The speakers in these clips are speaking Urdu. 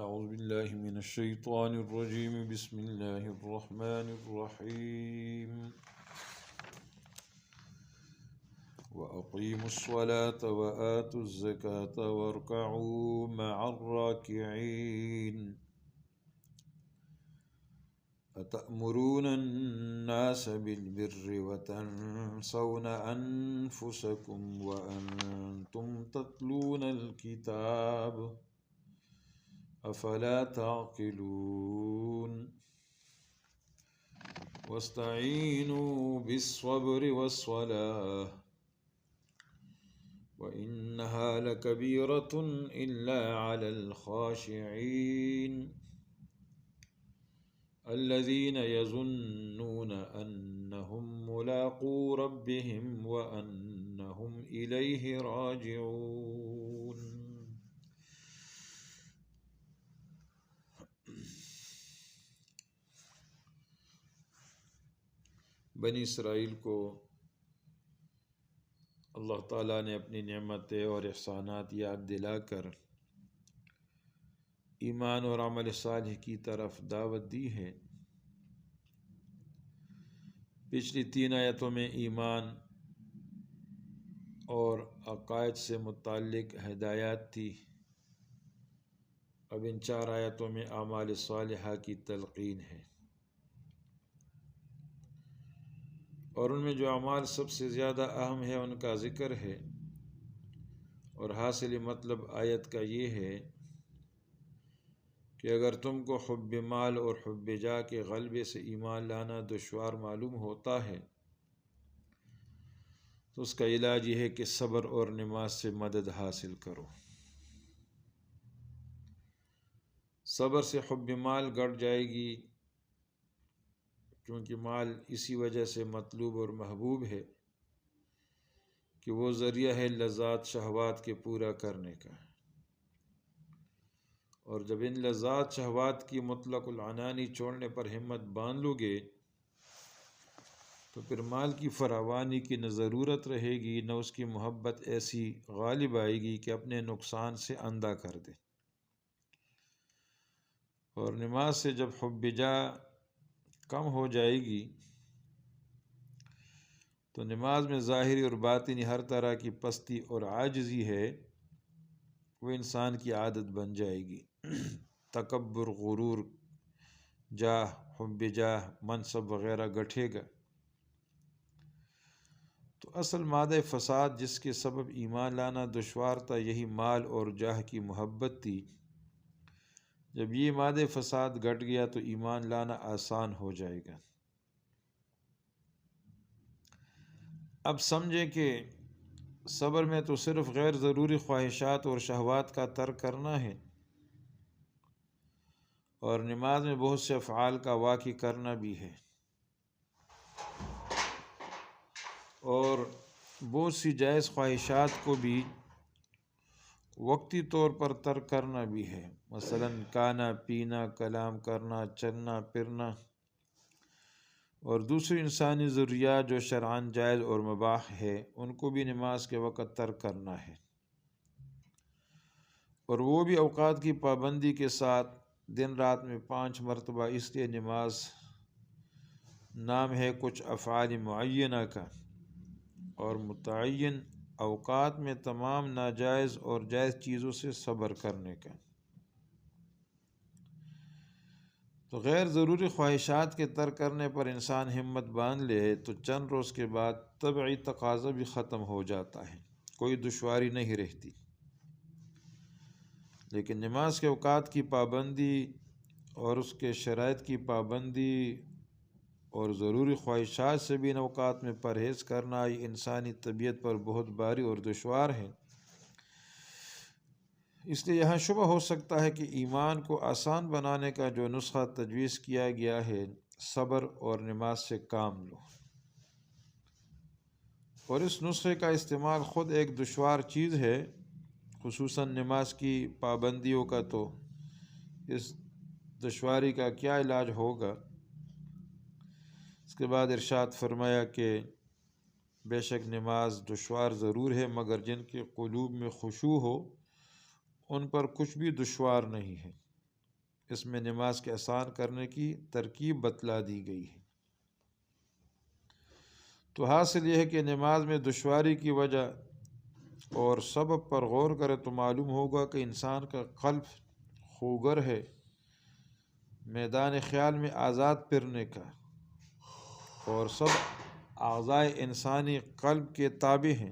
أعوذ بالله من الشيطان الرجيم بسم الله الرحمن الرحيم وأقيموا الصلاة وآتوا الزكاة واركعوا مع الراكعين أتأمرون الناس بالبر وتنسون أنفسكم وأنتم تتلون الكتاب أفلا تعقلون واستعينوا بالصبر والصلاة وإنها لكبيرة إلا على الخاشعين الذين يظنون أنهم ملاقو ربهم وأنهم إليه راجعون. بنی اسرائیل کو اللہ تعالیٰ نے اپنی نعمتیں اور احسانات یاد دلا کر ایمان اور عمل صالح کی طرف دعوت دی ہے۔ پچھلی 3 آیتوں میں ایمان اور عقائد سے متعلق ہدایات تھی، اب ان 4 آیتوں میں اعمال صالحہ کی تلقین ہے، اور ان میں جو اعمال سب سے زیادہ اہم ہے ان کا ذکر ہے، اور حاصل مطلب آیت کا یہ ہے کہ اگر تم کو حب مال اور حب جاہ کے غلبے سے ایمان لانا دشوار معلوم ہوتا ہے تو اس کا علاج یہ ہے کہ صبر اور نماز سے مدد حاصل کرو۔ صبر سے حب مال گٹ جائے گی، کیونکہ مال اسی وجہ سے مطلوب اور محبوب ہے کہ وہ ذریعہ ہے لذات شہوات کے پورا کرنے کا، اور جب ان لذات شہوات کی مطلق العنانی چھوڑنے پر ہمت باندھ لو گے تو پھر مال کی فراوانی کی نہ ضرورت رہے گی، نہ اس کی محبت ایسی غالب آئے گی کہ اپنے نقصان سے اندھا کر دے۔ اور نماز سے جب حب جاہ کم ہو جائے گی تو نماز میں ظاہری اور باطنی ہر طرح کی پستی اور عاجزی ہے وہ انسان کی عادت بن جائے گی۔ تکبر، غرور، جاہ، حب جاہ، منصب وغیرہ گٹھے گا۔ تو اصل مادہ فساد جس کے سبب ایمان لانا دشوار تھا یہی مال اور جاہ کی محبت تھی۔ جب یہ مادہ فساد گٹ گیا تو ایمان لانا آسان ہو جائے گا۔ اب سمجھیں کہ صبر میں تو صرف غیر ضروری خواہشات اور شہوات کا ترک کرنا ہے، اور نماز میں بہت سے افعال کا واقع کرنا بھی ہے، اور بہت سی جائز خواہشات کو بھی وقتی طور پر ترک کرنا بھی ہے، مثلا کھانا پینا، کلام کرنا، چلنا پھرنا، اور دوسری انسانی ضروریات جو شرعاً جائز اور مباح ہے ان کو بھی نماز کے وقت ترک کرنا ہے، اور وہ بھی اوقات کی پابندی کے ساتھ۔ دن رات میں 5 مرتبہ، اس لیے نماز نام ہے کچھ افعال معینہ کا، اور متعین اوقات میں تمام ناجائز اور جائز چیزوں سے صبر کرنے کا۔ تو غیر ضروری خواہشات کے ترک کرنے پر انسان ہمت باندھ لے تو چند روز کے بعد طبعی تقاضا بھی ختم ہو جاتا ہے، کوئی دشواری نہیں رہتی۔ لیکن نماز کے اوقات کی پابندی اور اس کے شرائط کی پابندی اور ضروری خواہشات سے بھی ان اوقات میں پرہیز کرنا یہ انسانی طبیعت پر بہت بھاری اور دشوار ہے۔ اس لیے یہاں شبہ ہو سکتا ہے کہ ایمان کو آسان بنانے کا جو نسخہ تجویز کیا گیا ہے، صبر اور نماز سے کام لو، اور اس نسخے کا استعمال خود ایک دشوار چیز ہے، خصوصاً نماز کی پابندیوں کا۔ تو اس دشواری کا کیا علاج ہوگا؟ اس کے بعد ارشاد فرمایا کہ بے شک نماز دشوار ضرور ہے، مگر جن کے قلوب میں خشوع ہو ان پر کچھ بھی دشوار نہیں ہے۔ اس میں نماز کے آسان کرنے کی ترکیب بتلا دی گئی ہے۔ تو حاصل یہ ہے کہ نماز میں دشواری کی وجہ اور سبب پر غور کرے تو معلوم ہوگا کہ انسان کا قلب خوگر ہے، میدان خیال میں آزاد پھرنے کا، اور سب اعضائے انسانی قلب کے تابع ہیں۔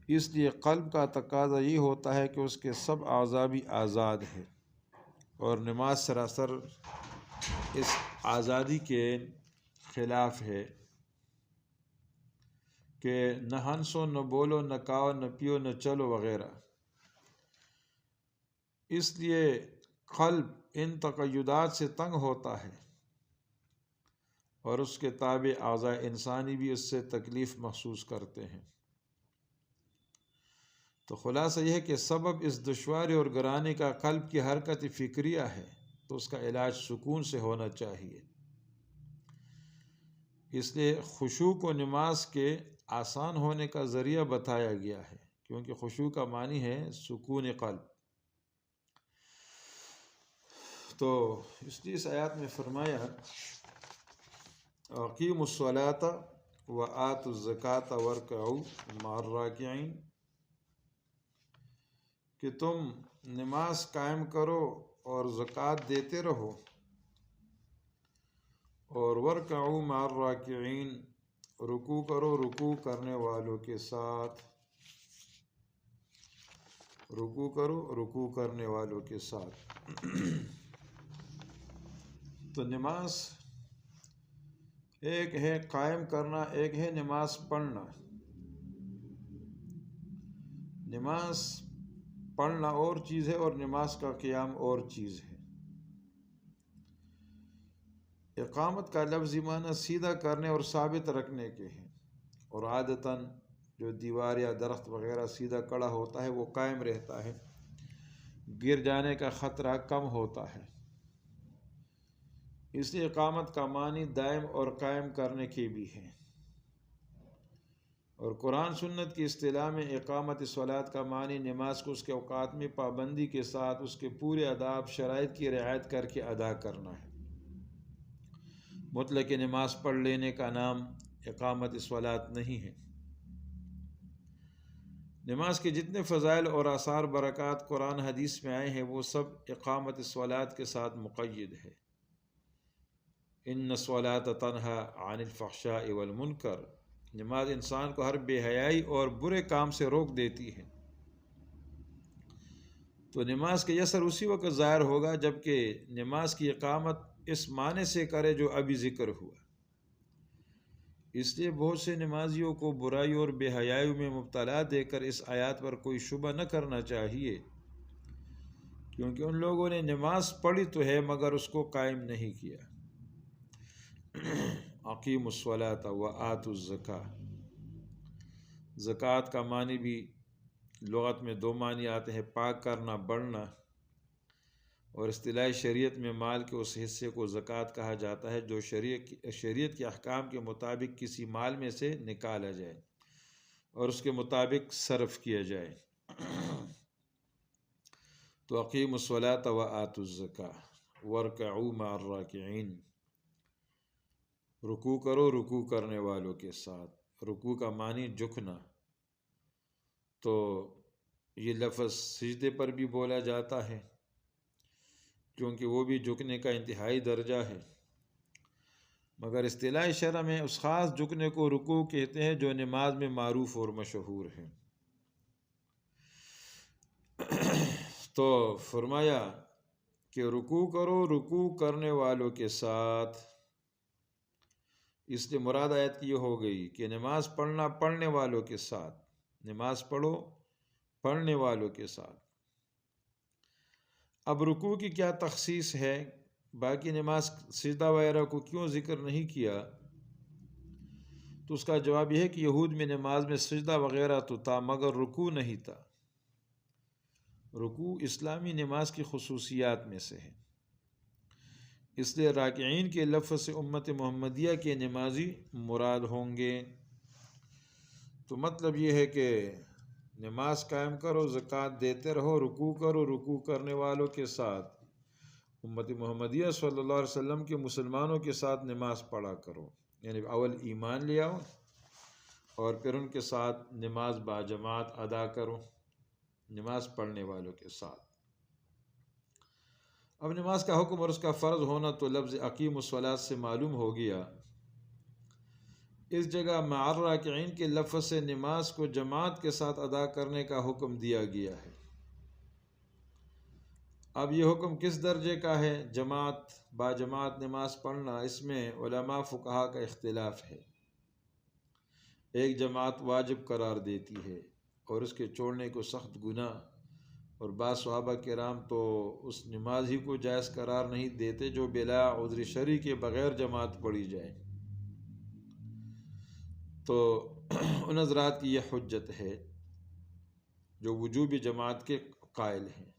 اس لیے قلب کا تقاضا یہ ہوتا ہے کہ اس کے سب اعضاء بھی آزاد ہیں، اور نماز سراسر اس آزادی کے خلاف ہے کہ نہ ہنسو، نہ بولو، نہ کھاؤ، نہ پیو، نہ چلو وغیرہ۔ اس لیے قلب ان تقیدات سے تنگ ہوتا ہے، اور اس کے تابع اعضاء انسانی بھی اس سے تکلیف محسوس کرتے ہیں۔ تو خلاصہ یہ ہے کہ سبب اس دشواری اور گرانی کا قلب کی حرکت فکریہ ہے، تو اس کا علاج سکون سے ہونا چاہیے۔ اس لیے خشوع کو نماز کے آسان ہونے کا ذریعہ بتایا گیا ہے، کیونکہ خشوع کا معنی ہے سکون قلب۔ تو اس لیے اس آیات میں فرمایا اقیموا الصلاۃ وآتوا الزکاۃ وارکعوا مع الراکعین، کہ تم نماز قائم کرو اور زکوٰۃ دیتے رہو، اور وارکعوا مع الراکعین، رکوع کرو رکوع کرنے والوں کے ساتھ، رکوع کرو رکوع کرنے والوں کے ساتھ۔ تو نماز ایک ہے قائم کرنا، ایک ہے نماز پڑھنا۔ نماز پڑھنا اور چیز ہے اور نماز کا قیام اور چیز ہے۔ اقامت کا لفظی معنی سیدھا کرنے اور ثابت رکھنے کے ہیں، اور عادتاً جو دیوار یا درخت وغیرہ سیدھا کھڑا ہوتا ہے وہ قائم رہتا ہے، گر جانے کا خطرہ کم ہوتا ہے۔ اس لیے اقامت کا معنی دائم اور قائم کرنے کی بھی ہے، اور قرآن سنت کی اصطلاح میں اقامت صلاۃ کا معنی نماز کو اس کے اوقات میں پابندی کے ساتھ اس کے پورے آداب شرائط کی رعایت کر کے ادا کرنا ہے۔ مطلق نماز پڑھ لینے کا نام اقامت صلاۃ نہیں ہے۔ نماز کے جتنے فضائل اور آثار برکات قرآن حدیث میں آئے ہیں وہ سب اقامت صلاۃ کے ساتھ مقید ہے۔ ان الصلاۃ تنہی عن الفحشاء والمنکر، نماز انسان کو ہر بے حیائی اور برے کام سے روک دیتی ہے۔ تو نماز کا اثر اسی وقت ظاہر ہوگا جب کہ نماز کی اقامت اس معنی سے کرے جو ابھی ذکر ہوا۔ اس لیے بہت سے نمازیوں کو برائی اور بے حیائی میں مبتلا دے کر اس آیات پر کوئی شبہ نہ کرنا چاہیے، کیونکہ ان لوگوں نے نماز پڑھی تو ہے مگر اس کو قائم نہیں کیا۔ اقیموا الصلاۃ وآتوا الزکاۃ، زکوٰۃ کا معنی بھی لغت میں دو معنی آتے ہیں، پاک کرنا، بڑھنا، اور اصطلاح شریعت میں مال کے اس حصے کو زکوٰۃ کہا جاتا ہے جو شریعت کے احکام کے مطابق کسی مال میں سے نکالا جائے اور اس کے مطابق صرف کیا جائے۔ تو اقیموا الصلاۃ وآتوا الزکاۃ وارکعوا مع الراکعین، رکوع کرو رکوع کرنے والوں کے ساتھ۔ رکوع کا معنی جھکنا، تو یہ لفظ سجدے پر بھی بولا جاتا ہے کیونکہ وہ بھی جھکنے کا انتہائی درجہ ہے، مگر اصطلاح شرع میں اس خاص جھکنے کو رکوع کہتے ہیں جو نماز میں معروف اور مشہور ہے۔ تو فرمایا کہ رکوع کرو رکوع کرنے والوں کے ساتھ، اس لیے مراد آیت کی یہ ہو گئی کہ نماز پڑھنا پڑھنے والوں کے ساتھ، نماز پڑھو پڑھنے والوں کے ساتھ۔ اب رکوع کی کیا تخصیص ہے، باقی نماز سجدہ وغیرہ کو کیوں ذکر نہیں کیا؟ تو اس کا جواب یہ ہے کہ یہود میں نماز میں سجدہ وغیرہ تو تھا مگر رکوع نہیں تھا۔ رکوع اسلامی نماز کی خصوصیات میں سے ہے، اس لیے راکعین کے لفظ سے امت محمدیہ کے نمازی مراد ہوں گے۔ تو مطلب یہ ہے کہ نماز قائم کرو، زکوٰۃ دیتے رہو، رکوع کرو رکوع کرنے والوں کے ساتھ، امت محمدیہ صلی اللہ علیہ وسلم کے مسلمانوں کے ساتھ نماز پڑھا کرو، یعنی اول ایمان لے آؤ اور پھر ان کے ساتھ نماز باجماعت ادا کرو، نماز پڑھنے والوں کے ساتھ۔ اب نماز کا حکم اور اس کا فرض ہونا تو لفظ اقیم الصلاۃ سے معلوم ہو گیا۔ اس جگہ مع الراکعین کے لفظ سے نماز کو جماعت کے ساتھ ادا کرنے کا حکم دیا گیا ہے۔ اب یہ حکم کس درجے کا ہے؟ جماعت باجماعت نماز پڑھنا، اس میں علماء فقہا کا اختلاف ہے۔ ایک جماعت واجب قرار دیتی ہے اور اس کے چھوڑنے کو سخت گناہ، اور بعض صحابہ کرام تو اس نماز ہی کو جائز قرار نہیں دیتے جو بلا عذر شرعی کے بغیر جماعت پڑھی جائے۔ تو ان حضرات کی یہ حجت ہے جو وجوب جماعت کے قائل ہیں۔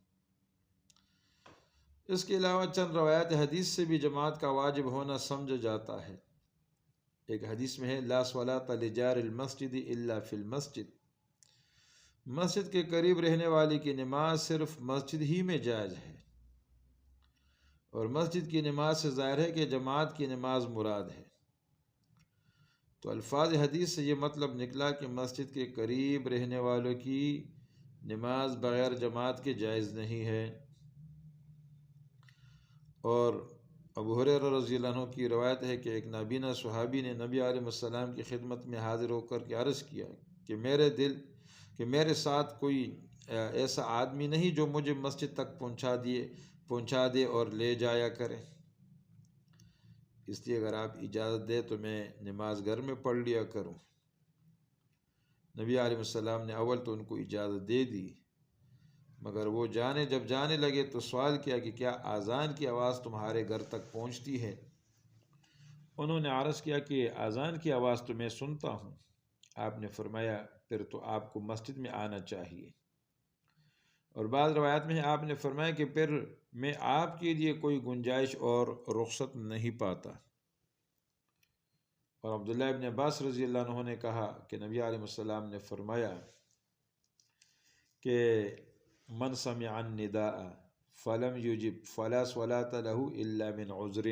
اس کے علاوہ چند روایات حدیث سے بھی جماعت کا واجب ہونا سمجھا جاتا ہے۔ ایک حدیث میں ہے لا صلاۃ لجار المسجد الا فی المسجد، مسجد کے قریب رہنے والے کی نماز صرف مسجد ہی میں جائز ہے، اور مسجد کی نماز سے ظاہر ہے کہ جماعت کی نماز مراد ہے۔ تو الفاظ حدیث سے یہ مطلب نکلا کہ مسجد کے قریب رہنے والوں کی نماز بغیر جماعت کے جائز نہیں ہے۔ اور ابو ہریرہ رضی اللہ عنہ کی روایت ہے کہ ایک نابینا صحابی نے نبی علیہ السلام کی خدمت میں حاضر ہو کر کے عرض کیا کہ میرے ساتھ کوئی ایسا آدمی نہیں جو مجھے مسجد تک پہنچا دے اور لے جایا کرے، اس لیے اگر آپ اجازت دے تو میں نماز گھر میں پڑھ لیا کروں۔ نبی علیہ السلام نے اول تو ان کو اجازت دے دی، مگر وہ جب جانے لگے تو سوال کیا کہ کیا اذان کی آواز تمہارے گھر تک پہنچتی ہے؟ انہوں نے عرض کیا کہ اذان کی آواز تو میں سنتا ہوں۔ آپ نے فرمایا پھر تو آپ کو مسجد میں آنا چاہیے، اور بعض روایات میں آپ نے فرمایا کہ پھر میں آپ کے لیے کوئی گنجائش اور رخصت نہیں پاتا۔ اور عبداللہ ابن عباس رضی اللہ عنہ نے کہا کہ نبی علیہ السلام نے فرمایا کہ من سمع النداء فلم یجب فلا صلاۃ له الا من عذر،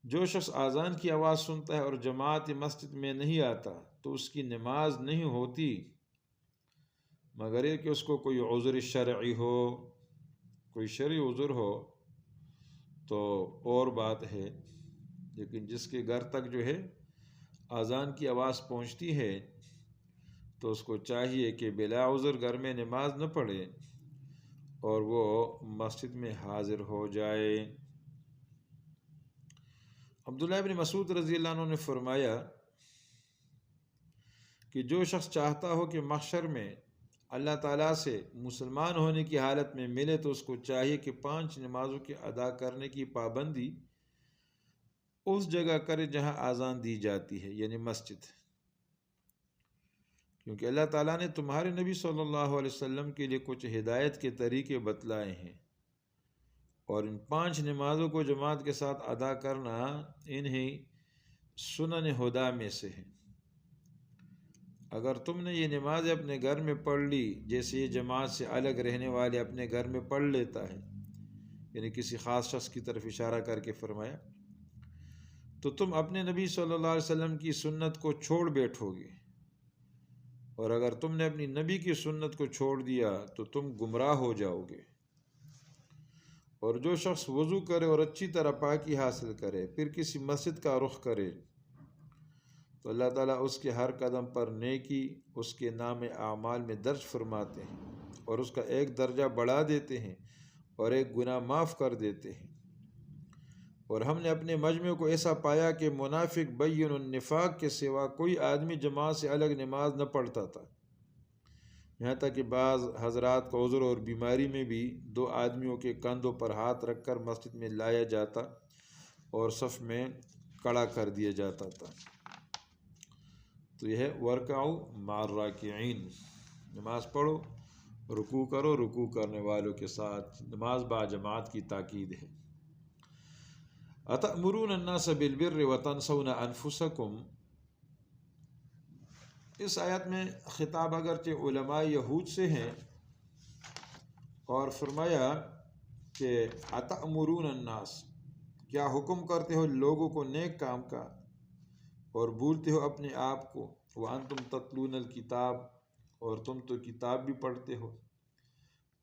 جو شخص اذان کی آواز سنتا ہے اور جماعت مسجد میں نہیں آتا تو اس کی نماز نہیں ہوتی، مگر یہ کہ اس کو کوئی عذر شرعی ہو، کوئی شرعی عذر ہو تو اور بات ہے، لیکن جس کے گھر تک جو ہے اذان کی آواز پہنچتی ہے تو اس کو چاہیے کہ بلا عذر گھر میں نماز نہ پڑھے اور وہ مسجد میں حاضر ہو جائے۔ عبداللہ ابن مسعود رضی اللہ عنہ نے فرمایا کہ جو شخص چاہتا ہو کہ محشر میں اللہ تعالیٰ سے مسلمان ہونے کی حالت میں ملے تو اس کو چاہیے کہ 5 نمازوں کے ادا کرنے کی پابندی اس جگہ کرے جہاں اذان دی جاتی ہے، یعنی مسجد، کیونکہ اللہ تعالیٰ نے تمہارے نبی صلی اللہ علیہ وسلم کے لیے کچھ ہدایت کے طریقے بتلائے ہیں، اور ان 5 نمازوں کو جماعت کے ساتھ ادا کرنا انہیں سنن ہدا میں سے ہے۔ اگر تم نے یہ نماز اپنے گھر میں پڑھ لی جیسے یہ جماعت سے الگ رہنے والے اپنے گھر میں پڑھ لیتا ہے، یعنی کسی خاص شخص کی طرف اشارہ کر کے فرمایا، تو تم اپنے نبی صلی اللہ علیہ وسلم کی سنت کو چھوڑ بیٹھو گے، اور اگر تم نے اپنی نبی کی سنت کو چھوڑ دیا تو تم گمراہ ہو جاؤ گے۔ اور جو شخص وضو کرے اور اچھی طرح پاکی حاصل کرے پھر کسی مسجد کا رخ کرے تو اللہ تعالیٰ اس کے ہر قدم پر نیکی اس کے نام اعمال میں درج فرماتے ہیں، اور اس کا ایک درجہ بڑھا دیتے ہیں اور ایک گناہ معاف کر دیتے ہیں۔ اور ہم نے اپنے مجمع کو ایسا پایا کہ منافق بین النفاق کے سوا کوئی آدمی جماعت سے الگ نماز نہ پڑھتا تھا، یہاں تک کہ بعض حضرات کو عذر اور بیماری میں بھی 2 آدمیوں کے کندھوں پر ہاتھ رکھ کر مسجد میں لایا جاتا اور صف میں کھڑا کر دیا جاتا تھا۔ تو یہ ہے ورکعوا مع الراکعین، نماز پڑھو، رکوع کرو رکوع کرنے والوں کے ساتھ، نماز با جماعت کی تاکید ہے۔ اتأمرون الناس بالبر وتنسون انفسکم، اس آیت میں خطاب اگرچہ علماء یہود سے ہیں، اور فرمایا کہ اتأمرون الناس، کیا حکم کرتے ہو لوگوں کو نیک کام کا اور بھولتے ہو اپنے آپ کو، وانتم تتلون الکتاب، اور تم تو کتاب بھی پڑھتے ہو،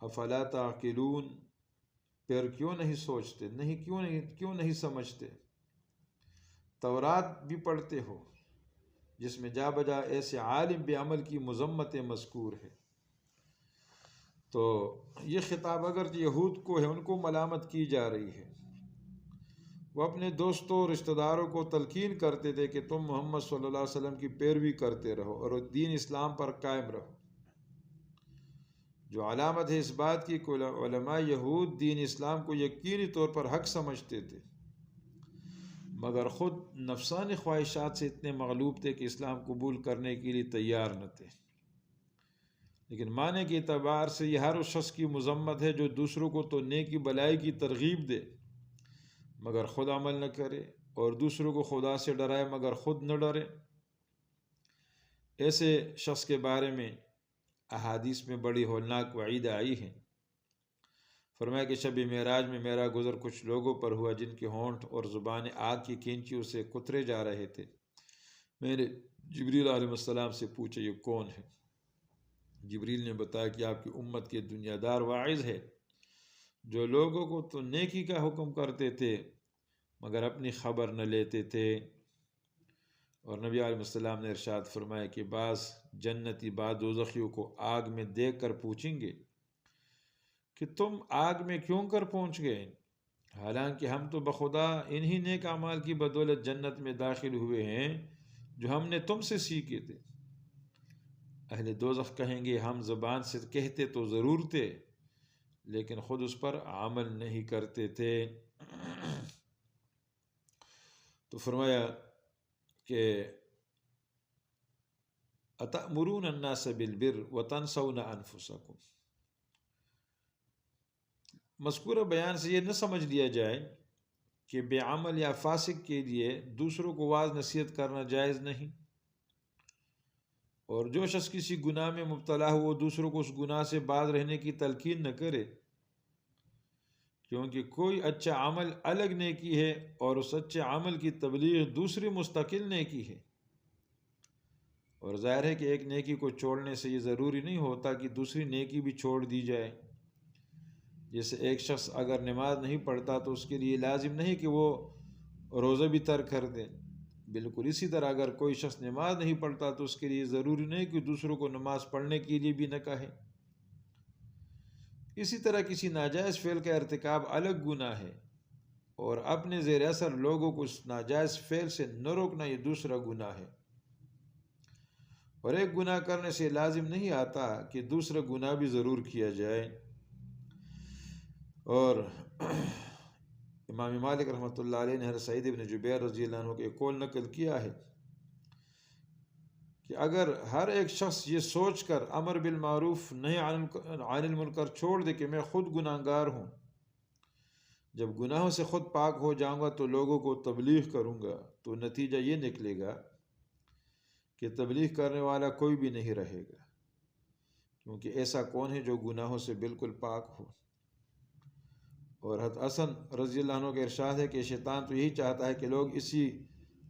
افلا تعقلون، پھر کیوں نہیں سوچتے، کیوں نہیں سمجھتے، تورات بھی پڑھتے ہو جس میں جا بجا ایسے عالم بے عمل کی مذمت مذکور ہے۔ تو یہ خطاب اگرچہ یہود کو ہے، ان کو ملامت کی جا رہی ہے۔ وہ اپنے دوستوں اور رشتہ داروں کو تلقین کرتے تھے کہ تم محمد صلی اللہ علیہ وسلم کی پیروی کرتے رہو اور دین اسلام پر قائم رہو، جو علامت ہے اس بات کی کہ علماء یہود دین اسلام کو یقینی طور پر حق سمجھتے تھے، مگر خود نفسانی خواہشات سے اتنے مغلوب تھے کہ اسلام قبول کرنے کے لیے تیار نہ تھے۔ لیکن معنی کے اعتبار سے یہ ہر اس شخص کی مذمت ہے جو دوسروں کو تو نیکی بلائی کی ترغیب دے مگر خود عمل نہ کرے، اور دوسروں کو خدا سے ڈرائے مگر خود نہ ڈرے۔ ایسے شخص کے بارے میں احادیث میں بڑی ہولناک وعید آئی ہیں۔ فرمایا کہ شب معراج میں میرا گزر کچھ لوگوں پر ہوا جن کے ہونٹ اور زبانیں آگ کی کینچیوں سے کترے جا رہے تھے۔ میں نے جبریل علیہ السلام سے پوچھا یہ کون ہے؟ جبریل نے بتایا کہ آپ کی امت کے دنیا دار واعظ ہے جو لوگوں کو تو نیکی کا حکم کرتے تھے مگر اپنی خبر نہ لیتے تھے۔ اور نبی علیہ السلام نے ارشاد فرمایا کہ بعض جنتی بعض دوزخیوں کو آگ میں دیکھ کر پوچھیں گے کہ تم آگ میں کیوں کر پہنچ گئے، حالانکہ ہم تو بخدا انہی نیک اعمال کی بدولت جنت میں داخل ہوئے ہیں جو ہم نے تم سے سیکھے تھے۔ اہل دوزخ کہیں گے ہم زبان سے کہتے تو ضرور تھے لیکن خود اس پر عمل نہیں کرتے تھے۔ تو فرمایا کہ اتأمرون الناس بالبر وتنسون انفسکم، مذکورہ بیان سے یہ نہ سمجھ لیا جائے کہ بے عمل یا فاسق کے لیے دوسروں کو واعظ نصیحت کرنا جائز نہیں، اور جو شخص کسی گناہ میں مبتلا ہو وہ دوسروں کو اس گناہ سے باز رہنے کی تلقین نہ کرے، کیونکہ کوئی اچھا عمل الگ نیکی ہے اور اس اچھے عمل کی تبلیغ دوسری مستقل نیکی ہے۔ اور ظاہر ہے کہ ایک نیکی کو چھوڑنے سے یہ ضروری نہیں ہوتا کہ دوسری نیکی بھی چھوڑ دی جائے۔ جیسے ایک شخص اگر نماز نہیں پڑھتا تو اس کے لیے لازم نہیں کہ وہ روزہ بھی ترک کر دے، بالکل اسی طرح اگر کوئی شخص نماز نہیں پڑھتا تو اس کے لیے ضروری نہیں کہ دوسروں کو نماز پڑھنے کے لیے بھی نہ کہے۔ اسی طرح کسی ناجائز فعل کا ارتکاب الگ گناہ ہے اور اپنے زیر اثر لوگوں کو اس ناجائز فعل سے نہ روکنا یہ دوسرا گناہ ہے۔ اور ایک گناہ کرنے سے لازم نہیں آتا کہ دوسرا گناہ بھی ضرور کیا جائے۔ اور امام مالک رحمۃ اللہ علیہ نے حضرت سعید بن جبیر رضی اللہ عنہ کے قول نقل کیا ہے کہ اگر ہر ایک شخص یہ سوچ کر امر بالمعروف نہی عن المنکر چھوڑ دے کہ میں خود گناہ گار ہوں، جب گناہوں سے خود پاک ہو جاؤں گا تو لوگوں کو تبلیغ کروں گا، تو نتیجہ یہ نکلے گا کہ تبلیغ کرنے والا کوئی بھی نہیں رہے گا، کیونکہ ایسا کون ہے جو گناہوں سے بالکل پاک ہو۔ اور حضرت حسن رضی اللہ عنہ کا ارشاد ہے کہ شیطان تو یہی چاہتا ہے کہ لوگ اسی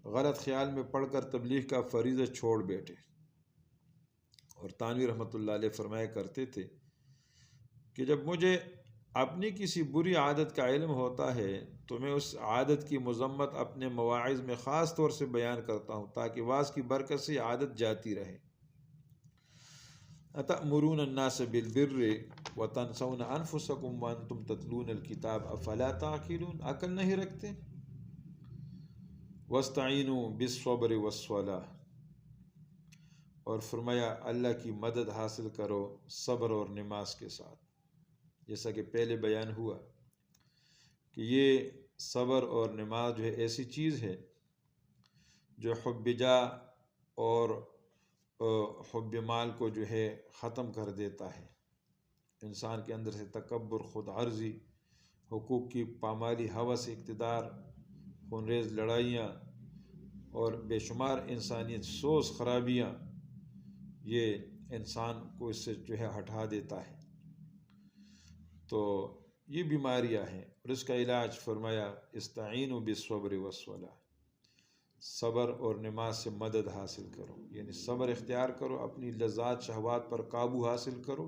غلط خیال میں پڑھ کر تبلیغ کا فریضہ چھوڑ بیٹھے۔ اور تانوی رحمۃ اللہ علیہ فرمایا کرتے تھے کہ جب مجھے اپنی کسی بری عادت کا علم ہوتا ہے تو میں اس عادت کی مذمت اپنے مواعظ میں خاص طور سے بیان کرتا ہوں تاکہ واعظ کی برکت سے عادت جاتی رہے۔ اتأمرون الناس بالبر وتنسون انفسکم وانتم تتلون الکتاب افلا تعقلون، عقل نہیں رکھتے؟ واستعینوا بالصبر والصلاۃ، اور فرمایا اللہ کی مدد حاصل کرو صبر اور نماز کے ساتھ۔ جیسا کہ پہلے بیان ہوا کہ یہ صبر اور نماز جو ہے ایسی چیز ہے جو حب جاہ اور حب مال کو جو ہے ختم کر دیتا ہے۔ انسان کے اندر سے تکبر، خود عرضی، حقوق کی پامالی، ہوس، اقتدار، خونریز لڑائیاں اور بے شمار انسانیت سوز خرابیاں، یہ انسان کو اس سے جو ہے ہٹا دیتا ہے۔ تو یہ بیماریاں ہیں، اور اس کا علاج فرمایا استعینوا بالصبر والصلاۃ، صبر اور نماز سے مدد حاصل کرو، یعنی صبر اختیار کرو، اپنی لذات شہوات پر قابو حاصل کرو۔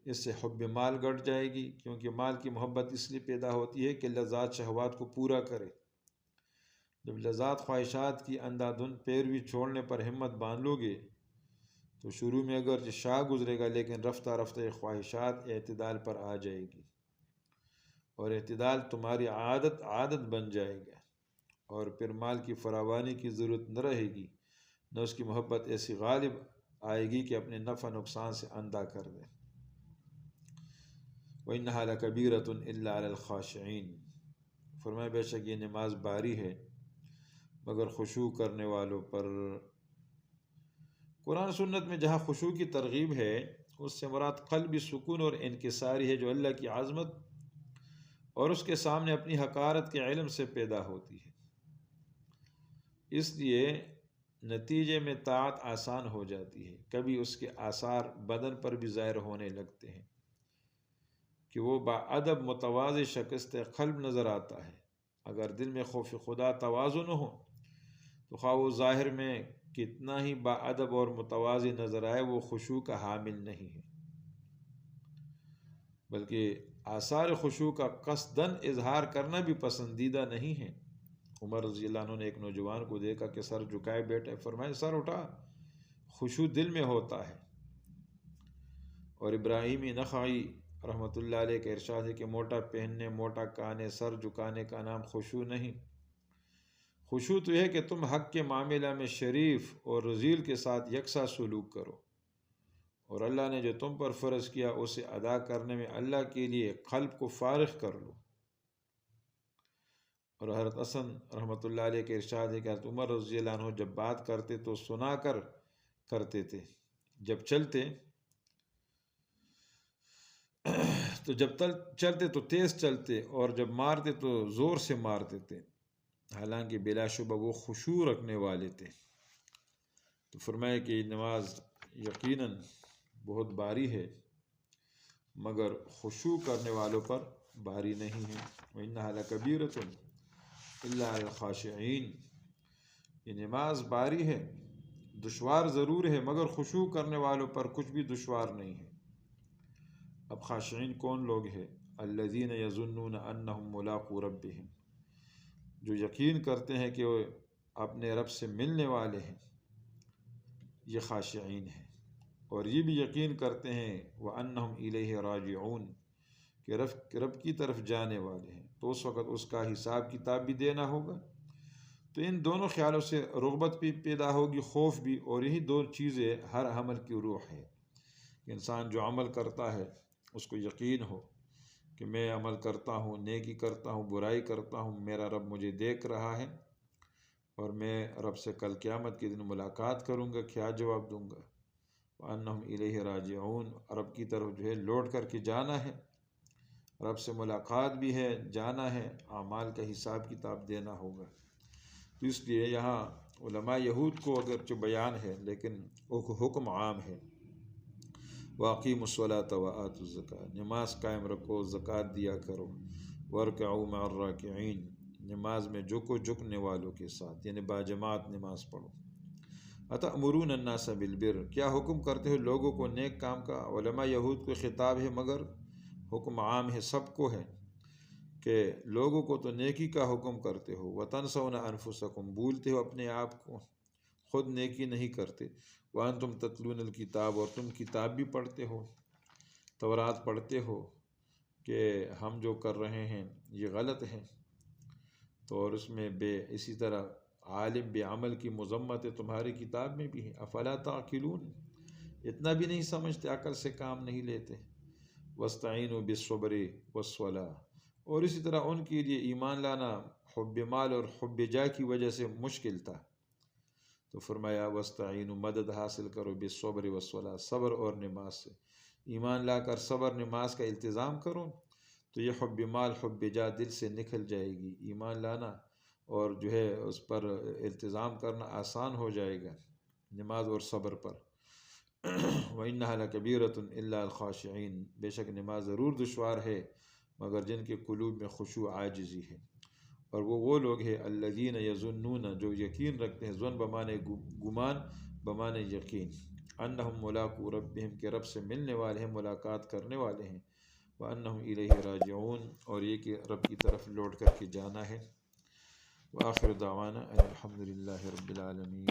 اس سے حب مال گٹ جائے گی، کیونکہ مال کی محبت اس لیے پیدا ہوتی ہے کہ لذات شہوات کو پورا کرے۔ جب لذات خواہشات کی اندھا دھند پیروی چھوڑنے پر ہمت باندھ لو گے تو شروع میں اگر شاہ گزرے گا، لیکن رفتہ رفتہ یہ خواہشات اعتدال پر آ جائے گی، اور اعتدال تمہاری عادت بن جائے گا، اور پھر مال کی فراوانی کی ضرورت نہ رہے گی، نہ اس کی محبت ایسی غالب آئے گی کہ اپنے نفع نقصان سے اندھا کر دے۔ وَإِنَّهَا لَكَبِيرَةٌ إِلَّا عَلَى الْخَاشِعِينَ، فرمایا بے شک یہ نماز باری ہے مگر خشوع کرنے والوں پر۔ قرآن سنت میں جہاں خشوع کی ترغیب ہے، اس سے مراد قلبی سکون اور انکساری ہے، جو اللہ کی عظمت اور اس کے سامنے اپنی حقارت کے علم سے پیدا ہوتی ہے۔ اس لیے نتیجے میں طاعت آسان ہو جاتی ہے۔ کبھی اس کے آثار بدن پر بھی ظاہر ہونے لگتے ہیں کہ وہ باادب متواضع شکست قلب نظر آتا ہے۔ اگر دل میں خوف خدا تواضع نہ ہو تو خواہ وہ ظاہر میں کتنا ہی باادب اور متواضع نظر آئے، وہ خشوع کا حامل نہیں ہے، بلکہ آثار خشوع کا قصداً اظہار کرنا بھی پسندیدہ نہیں ہے۔ عمر رضی اللہ عنہ نے ایک نوجوان کو دیکھا کہ سر جھکائے بیٹھے، فرمایا سر اٹھا، خشوع دل میں ہوتا ہے۔ اور ابراہیمی نخعی رحمۃ اللہ علیہ کا ارشاد ہے کہ موٹا پہننے، موٹا کہنے، سر جھکانے کا نام خشوع نہیں۔ خشوع تو ہے کہ تم حق کے معاملہ میں شریف اور رذیل کے ساتھ یکساں سلوک کرو، اور اللہ نے جو تم پر فرض کیا اسے ادا کرنے میں اللہ کے لیے قلب کو فارغ کر لو۔ اور حضرت حسن رحمۃ اللہ علیہ کے ارشاد ہے کہ حضرت عمر رضی اللہ عنہ جب بات کرتے تو سنا کر کرتے تھے، جب چلتے تو تیز چلتے، اور جب مارتے تو زور سے مارتے تھے، حالانکہ بلا شبہ وہ خشوع رکھنے والے تھے۔ تو فرمایا کہ نماز یقیناً بہت باری ہے مگر خشوع کرنے والوں پر باری نہیں ہے۔ وَإِنَّهَا لَكَبِيرَةٌ إِلَّا عَلَى الْخَاشِعِينَ، یہ نماز باری ہے، دشوار ضرور ہے مگر خشوع کرنے والوں پر کچھ بھی دشوار نہیں ہے۔ اب خاشعین کون لوگ ہیں؟ الذین یظنون انہم ملاقو ربہم، جو یقین کرتے ہیں کہ وہ اپنے رب سے ملنے والے ہیں، یہ خاشعین ہیں۔ اور یہ بھی یقین کرتے ہیں وَأَنَّهُمْ إِلَيْهِ رَاجِعُونَ، کہ رب کی طرف جانے والے ہیں، تو اس وقت اس کا حساب کتاب بھی دینا ہوگا۔ تو ان دونوں خیالوں سے رغبت بھی پیدا ہوگی، خوف بھی، اور یہی دو چیزیں ہر عمل کی روح ہے۔ انسان جو عمل کرتا ہے اس کو یقین ہو کہ میں عمل کرتا ہوں، نیکی کرتا ہوں، برائی کرتا ہوں، میرا رب مجھے دیکھ رہا ہے، اور میں رب سے کل قیامت کے دن ملاقات کروں گا، کیا جواب دوں گا۔ وَأَنَّهُمْ إِلَيْهِ رَاجِعُونَ، رب کی طرف جو ہے لوٹ کر کے جانا ہے، رب سے ملاقات بھی ہے، جانا ہے، اعمال کا حساب کتاب دینا ہوگا۔ تو اس لیے یہاں علماء یہود کو اگرچہ بیان ہے لیکن حکم عام ہے۔ وَأَقِیمُوا الصَّلَاةَ وَآتُوا الزَّکَاةَ، نماز قائم رکھو، زکوٰۃ دیا کرو۔ وَارْکَعُوا مَعَ الرَّاکِعِینَ، نماز میں جھکو جھکنے والوں کے ساتھ، یعنی باجماعت نماز پڑھو۔ اَتَأْمُرُونَ النَّاسَ بِالْبِرِّ، کیا حکم کرتے ہو لوگوں کو نیک کام کا؟ علماء یہود کو خطاب ہے مگر حکم عام ہے، سب کو ہے کہ لوگوں کو تو نیکی کا حکم کرتے ہو۔ وَتَنْسَوْنَ أَنفُسَکُم، بھولتے ہو اپنے آپ کو، خود نیکی نہیں کرتے۔ وَأَنْتُمْ تَتْلُونَ الْکِتَابَ، اور تم کتاب بھی پڑھتے ہو، تورات پڑھتے ہو کہ ہم جو کر رہے ہیں یہ غلط ہے، تو اور اس میں اسی طرح عالم بے عمل کی مذمت ہے، تمہاری کتاب میں بھی ہے۔ افلا تعقلون، اتنا بھی نہیں سمجھتے، عقل سے کام نہیں لیتے۔ واستعینوا بالصبر والصلاۃ، اور اسی طرح ان کے لیے ایمان لانا حب مال اور حب جاہ کی وجہ سے مشکل تھا، تو فرمایا واستعینوا، مدد حاصل کرو، بالصبر والصلاۃ، صبر اور نماز سے۔ ایمان لا کر صبر نماز کا التزام کرو تو یہ حب مال حب جاہ دل سے نکل جائے گی، ایمان لانا اور جو ہے اس پر التزام کرنا آسان ہو جائے گا نماز اور صبر پر۔ وَإِنَّهَا لَكَبِيرَةٌ إِلَّا الْخَاشِعِينَ، بے شک نماز ضرور دشوار ہے مگر جن کے قلوب میں خشوع عاجزی ہے۔ اور وہ لوگ ہیں الذین یظنون، جو یقین رکھتے ہیں، ظن بمانے گمان، بمانے یقین، انہم ملاقو ربہم، کہ رب سے ملنے والے ہیں، ملاقات کرنے والے ہیں، وانہم الیہ راجعون، اور یہ کہ رب کی طرف لوٹ کر کے جانا ہے۔ وآخر دعوانا ان الحمد للہ رب العالمین۔